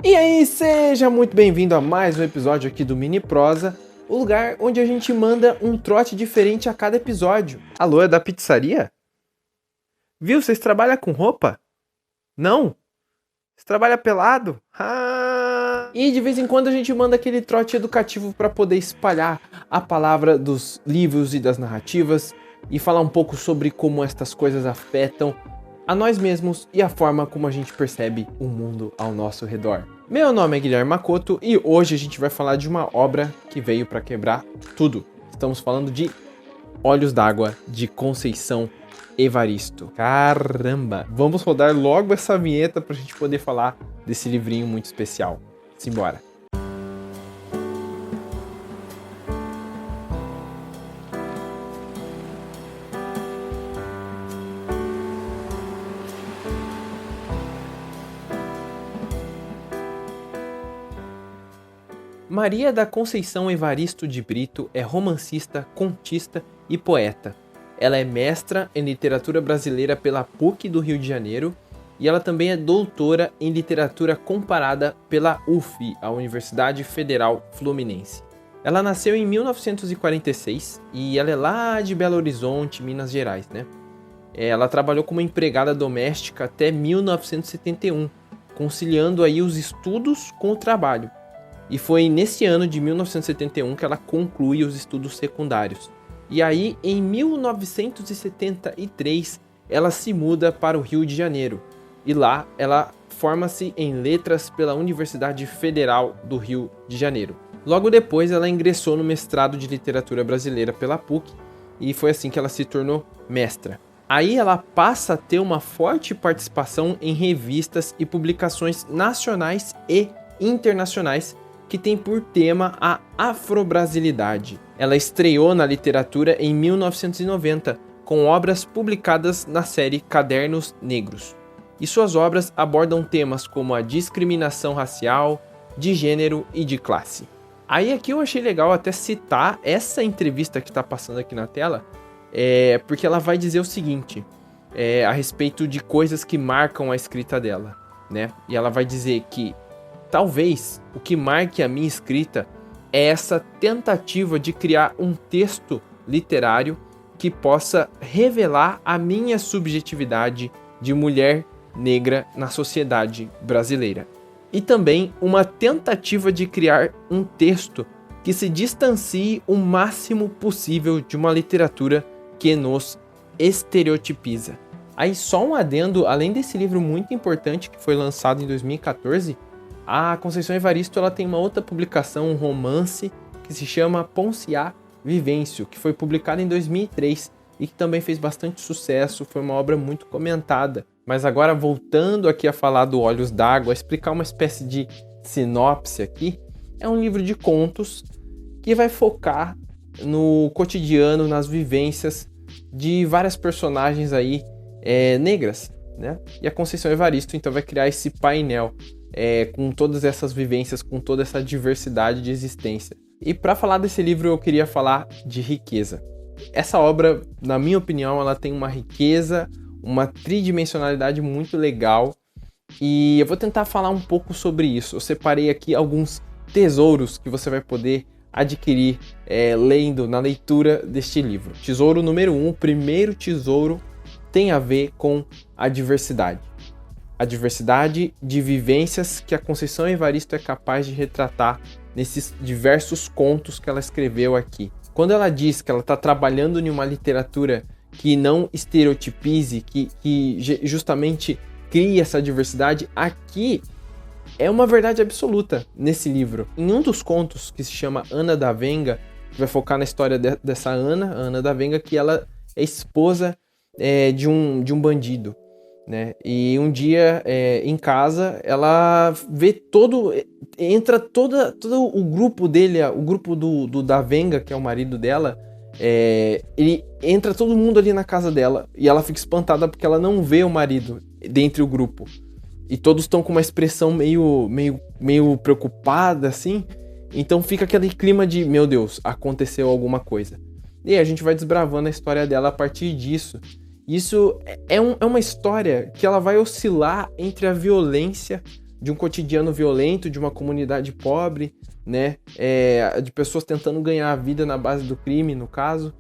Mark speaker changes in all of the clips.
Speaker 1: E aí, seja muito bem-vindo a mais um episódio aqui do Mini Prosa, o lugar onde a gente manda um trote diferente a cada episódio. Alô, é da pizzaria? Viu, vocês trabalham com roupa? Não? Você trabalha pelado? E de vez em quando a gente manda aquele trote educativo para poder espalhar a palavra dos livros e das narrativas e falar um pouco sobre como estas coisas afetam a nós mesmos e a forma como a gente percebe o mundo ao nosso redor. Meu nome é Guilherme Makoto e hoje a gente vai falar de uma obra que veio para quebrar tudo. Estamos falando de Olhos d'Água, de Conceição Evaristo. Caramba! Vamos rodar logo essa vinheta pra gente poder falar desse livrinho muito especial. Simbora! Maria da Conceição Evaristo de Brito é romancista, contista e poeta. Ela é mestra em literatura brasileira pela PUC do Rio de Janeiro e ela também é doutora em literatura comparada pela UF, a Universidade Federal Fluminense. Ela nasceu em 1946 e ela é lá de Belo Horizonte, Minas Gerais, né? Ela trabalhou como empregada doméstica até 1971, conciliando aí os estudos com o trabalho. E foi nesse ano de 1971 que ela conclui os estudos secundários. E aí, em 1973, ela se muda para o Rio de Janeiro. E lá, ela forma-se em letras pela Universidade Federal do Rio de Janeiro. Logo depois, ela ingressou no mestrado de literatura brasileira pela PUC e foi assim que ela se tornou mestra. Aí ela passa a ter uma forte participação em revistas e publicações nacionais e internacionais que tem por tema a afrobrasilidade. Ela estreou na literatura em 1990, com obras publicadas na série Cadernos Negros. E suas obras abordam temas como a discriminação racial, de gênero e de classe. Aí aqui eu achei legal até citar essa entrevista que está passando aqui na tela, porque ela vai dizer o seguinte, a respeito de coisas que marcam a escrita dela, né? E ela vai dizer que talvez o que marque a minha escrita é essa tentativa de criar um texto literário que possa revelar a minha subjetividade de mulher negra na sociedade brasileira. E também uma tentativa de criar um texto que se distancie o máximo possível de uma literatura que nos estereotipiza. Aí só um adendo, além desse livro muito importante que foi lançado em 2014, a Conceição Evaristo ela tem uma outra publicação, um romance, que se chama Ponciá Vivêncio, que foi publicado em 2003 e que também fez bastante sucesso, foi uma obra muito comentada. Mas agora voltando aqui a falar do Olhos d'Água, a explicar uma espécie de sinopse aqui, é um livro de contos que vai focar no cotidiano, nas vivências de várias personagens aí negras, né? E a Conceição Evaristo então vai criar esse painel com todas essas vivências, com toda essa diversidade de existência. E para falar desse livro eu queria falar de riqueza. Essa obra, na minha opinião, ela tem uma riqueza, uma tridimensionalidade muito legal e eu vou tentar falar um pouco sobre isso. Eu separei aqui alguns tesouros que você vai poder adquirir lendo, na leitura deste livro. Tesouro número 1, o primeiro tesouro tem a ver com a diversidade. A diversidade de vivências que a Conceição Evaristo é capaz de retratar nesses diversos contos que ela escreveu aqui. Quando ela diz que ela está trabalhando em uma literatura que não estereotipize, que justamente crie essa diversidade, aqui é uma verdade absoluta nesse livro. Em um dos contos, que se chama Ana da Venga, que vai focar na história dessa Ana da Venga, que ela é esposa de um bandido. Né? E um dia em casa ela vê entra todo o grupo dele, o grupo do da Venga, que é o marido dela, ele entra todo mundo ali na casa dela e ela fica espantada porque ela não vê o marido dentre o grupo e todos estão com uma expressão meio preocupada assim, então fica aquele clima de meu Deus, aconteceu alguma coisa. E aí a gente vai desbravando a história dela a partir disso. Isso é uma história que ela vai oscilar entre a violência de um cotidiano violento, de uma comunidade pobre, né? De pessoas tentando ganhar a vida na base do crime, no caso.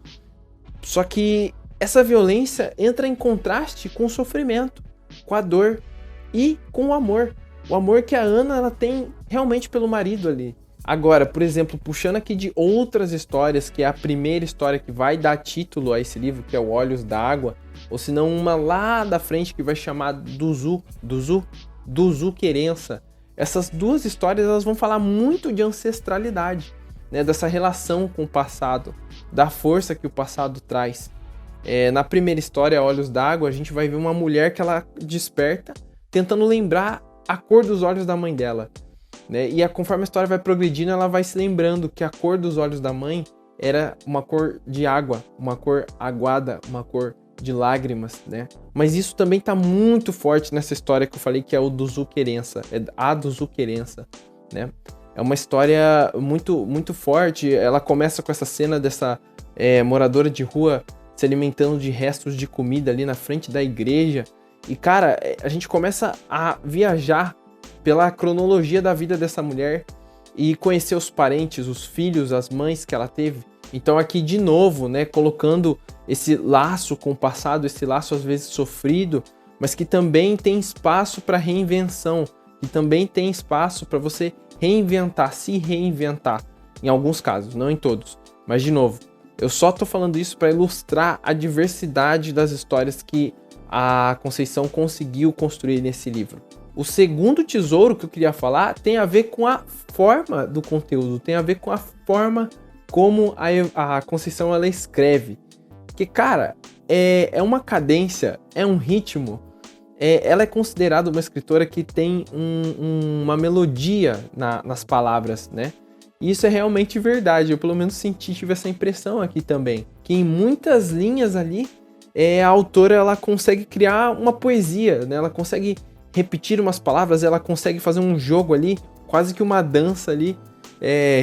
Speaker 1: Só que essa violência entra em contraste com o sofrimento, com a dor e com o amor. O amor que a Ana ela tem realmente pelo marido ali. Agora, por exemplo, puxando aqui de outras histórias, que é a primeira história que vai dar título a esse livro, que é o Olhos d'Água, ou se não uma lá da frente que vai chamar Duzu Querença. Essas duas histórias elas vão falar muito de ancestralidade, né, dessa relação com o passado, da força que o passado traz. Na primeira história, Olhos d'Água, a gente vai ver uma mulher que ela desperta tentando lembrar a cor dos olhos da mãe dela, né? E conforme a história vai progredindo, ela vai se lembrando que a cor dos olhos da mãe era uma cor de água, uma cor aguada, uma cor de lágrimas, né? Mas isso também tá muito forte nessa história que eu falei, que é o Duzu Querença, a Duzu Querença, né? É uma história muito, muito forte. Ela começa com essa cena dessa moradora de rua se alimentando de restos de comida ali na frente da igreja. E, cara, a gente começa a viajar pela cronologia da vida dessa mulher e conhecer os parentes, os filhos, as mães que ela teve. Então aqui de novo, né, colocando esse laço com o passado, esse laço às vezes sofrido, mas que também tem espaço para reinvenção, que também tem espaço para você reinventar, se reinventar, em alguns casos, não em todos. Mas de novo, eu só tô falando isso para ilustrar a diversidade das histórias que a Conceição conseguiu construir nesse livro. O segundo tesouro que eu queria falar tem a ver com a forma do conteúdo, tem a ver com a forma como a Conceição ela escreve. Porque, cara, é uma cadência, é um ritmo. Ela é considerada uma escritora que tem uma melodia nas palavras, né? E isso é realmente verdade. Eu pelo menos tive essa impressão aqui também. Que em muitas linhas ali, a autora ela consegue criar uma poesia, né? Ela consegue repetir umas palavras, ela consegue fazer um jogo ali, quase que uma dança ali,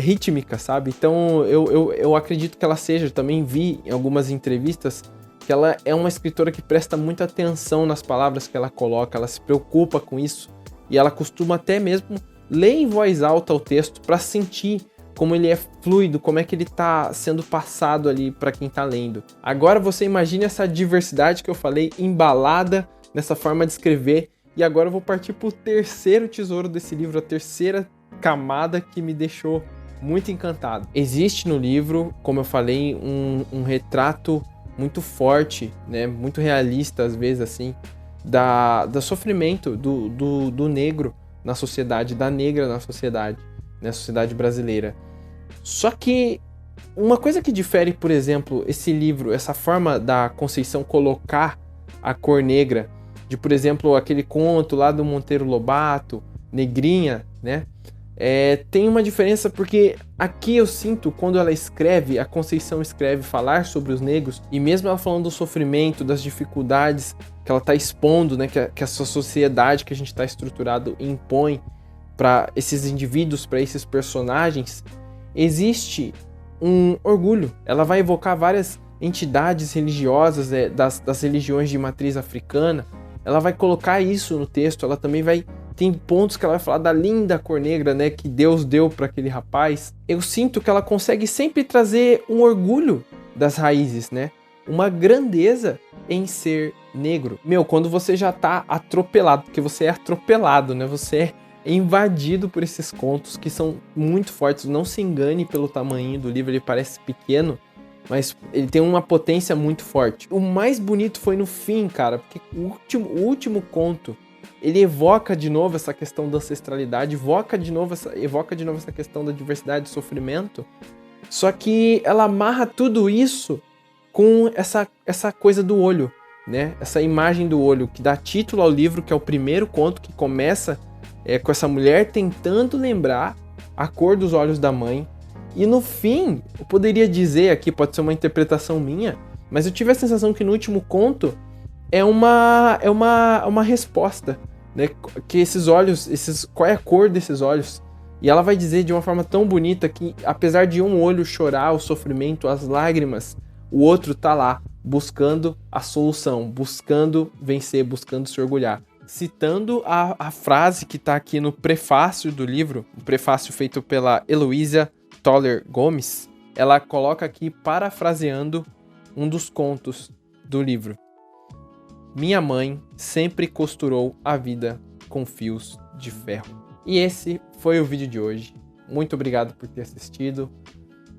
Speaker 1: rítmica, sabe? Então eu acredito que ela seja, também vi em algumas entrevistas, que ela é uma escritora que presta muita atenção nas palavras que ela coloca, ela se preocupa com isso, e ela costuma até mesmo ler em voz alta o texto para sentir como ele é fluido, como é que ele está sendo passado ali para quem está lendo. Agora você imagine essa diversidade que eu falei, embalada nessa forma de escrever. E agora eu vou partir para o terceiro tesouro desse livro, a terceira camada que me deixou muito encantado. Existe no livro, como eu falei, um retrato muito forte, né, muito realista às vezes assim, do sofrimento do negro na sociedade, da negra na sociedade, na sociedade brasileira. Só que uma coisa que difere, por exemplo, esse livro, essa forma da Conceição colocar a cor negra, de, por exemplo, aquele conto lá do Monteiro Lobato, Negrinha, né? Tem uma diferença porque aqui eu sinto, quando ela escreve, a Conceição escreve falar sobre os negros, e mesmo ela falando do sofrimento, das dificuldades que ela está expondo, né? Que essa sociedade que a gente está estruturado impõe para esses indivíduos, para esses personagens, existe um orgulho. Ela vai evocar várias entidades religiosas das religiões de matriz africana. Ela vai colocar isso no texto, ela também tem pontos que ela vai falar da linda cor negra, né, que Deus deu para aquele rapaz. Eu sinto que ela consegue sempre trazer um orgulho das raízes, né, uma grandeza em ser negro. Quando você já tá atropelado, porque você é atropelado, né, você é invadido por esses contos que são muito fortes. Não se engane pelo tamanho do livro, ele parece pequeno, mas ele tem uma potência muito forte. O mais bonito foi no fim, cara, porque o último conto, ele evoca de novo essa questão da ancestralidade, evoca de novo essa questão da diversidade e sofrimento, só que ela amarra tudo isso com essa coisa do olho, né? Essa imagem do olho, que dá título ao livro, que é o primeiro conto, que começa com essa mulher tentando lembrar a cor dos olhos da mãe. E no fim, eu poderia dizer aqui, pode ser uma interpretação minha, mas eu tive a sensação que no último conto é uma resposta, né? Que esses olhos, qual é a cor desses olhos? E ela vai dizer de uma forma tão bonita que, apesar de um olho chorar o sofrimento, as lágrimas, o outro tá lá, buscando a solução, buscando vencer, buscando se orgulhar. citando a frase que está aqui no prefácio do livro, o prefácio feito pela Heloísa Toller Gomes. Ela coloca aqui, parafraseando um dos contos do livro: minha mãe sempre costurou a vida com fios de ferro. E esse foi o vídeo de hoje. Muito obrigado por ter assistido.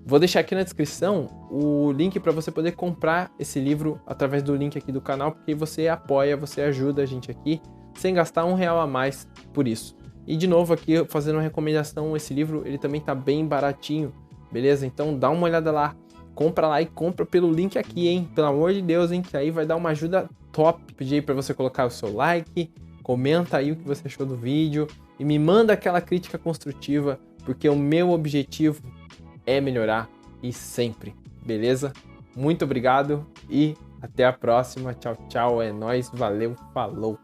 Speaker 1: Vou deixar aqui na descrição o link para você poder comprar esse livro através do link aqui do canal, porque você apoia, você ajuda a gente aqui, sem gastar R$1 a mais por isso. E de novo aqui, fazendo uma recomendação, esse livro ele também tá bem baratinho, beleza? Então dá uma olhada lá, compra lá e compra pelo link aqui, hein? Pelo amor de Deus, hein? Que aí vai dar uma ajuda top. Pedi aí para você colocar o seu like, comenta aí o que você achou do vídeo e me manda aquela crítica construtiva, porque o meu objetivo é melhorar e sempre, beleza? Muito obrigado e até a próxima. Tchau, tchau. É nóis, valeu, falou!